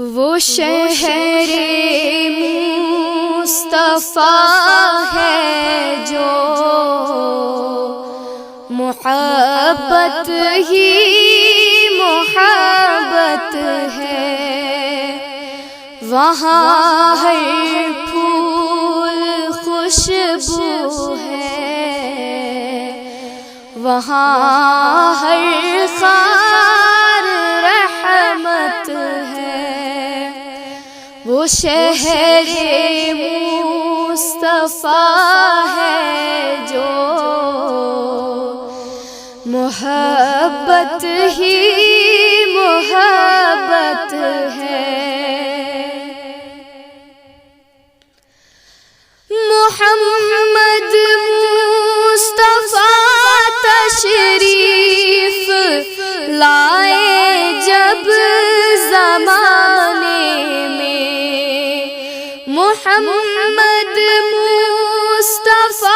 وہ شہر مصطفیٰ ہے جو محبت ہی محبت ہے، وہاں ہر پھول خوشبو ہے، وہاں ہر خار رحمت ہے۔ وہ شہر مصطفیٰ ہے جو محبت ہی محبت ہے۔ محمد مصطفیٰ تشریف لائے جب زمانے میں، محمد مصطفیٰ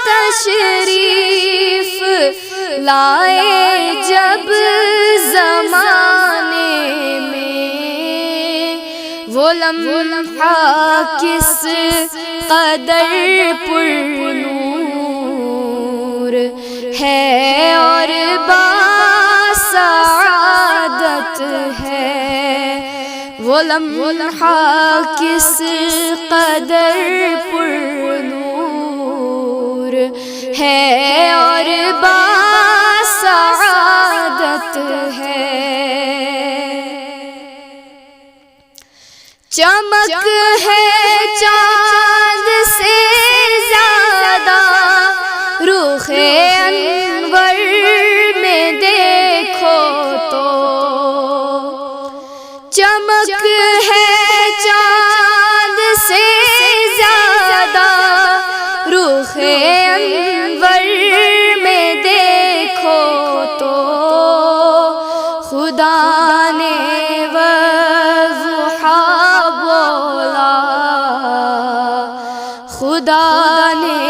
تشریف لائے جب زمانے میں، وہ لمحہ کس قدر پرنور ہے اور باسعادت ہے، وہ لمحہ کس قدر پرنور ہے اور باسعادت ہے۔ چمک ہے چاند سے زیادہ رخ انور میں دیکھو تو، چمک ہے چاند سے زیادہ رخ انور میں دیکھو تو، خدا نے خدا نے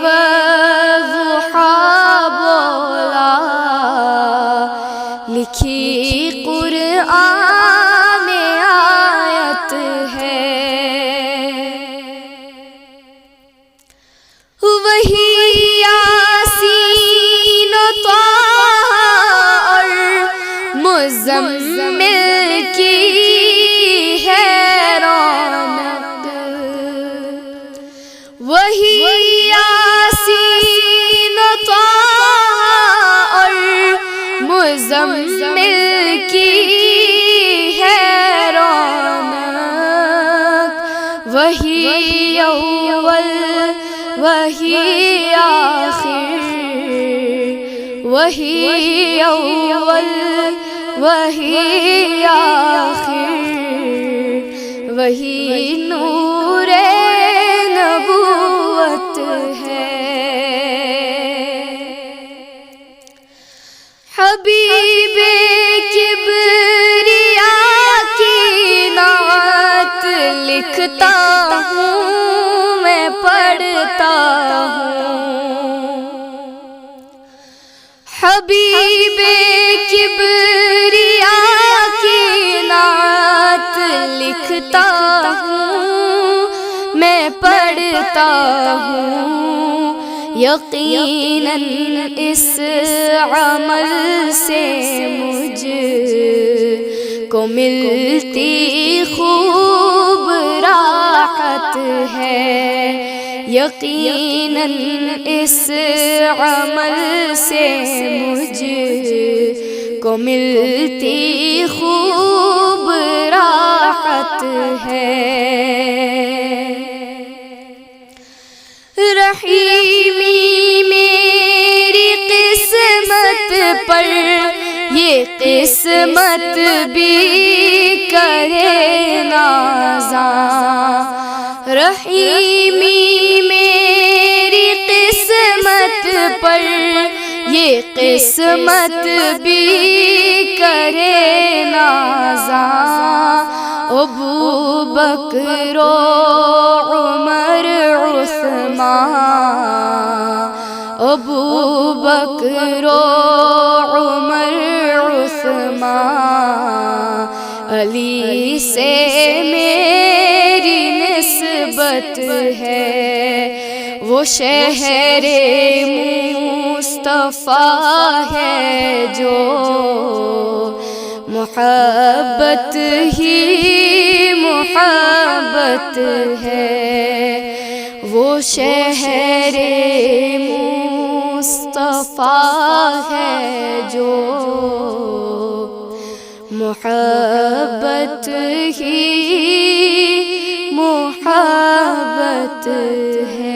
وضحیٰ بولا، لکھی قرآن میں آیت ہے، وہی یاسین و طٰہٰ اور مزمل کی ہے رونق، وہی یاسین و طٰہٰ اور مزمل کی ہے رونق، وہی اول وہی آخر، وہی اول وہی آخر، وہی نور نبوت ہے۔ حبیب کبریاء کی نعت لکھتا ہوں میں پڑھتا ہوں، حبیب کبریاء کی نعت لکھتا ہوں میں پڑھتا ہوں، یقیناً اس عمل سے مجھ کو ملتی خوب راحت ہے، یقیناً اس عمل سے مجھ کو ملتی خوب راحت ہے۔ رحیمی میری قسمت پر یہ قسمت بھی کرے نازاں، رحیمی میری قسمت پر یہ قسمت بھی کرے نازاں، ابو بکر و عمر عثمان، ابو بکر و عمر عثمان علی سے میری نسبت ہے، وہ شہر مصطفیٰ ہے جو محبت ہی محبت ہے، وہ شہر مصطفیٰ ہے جو محبت ہی محبت ہے۔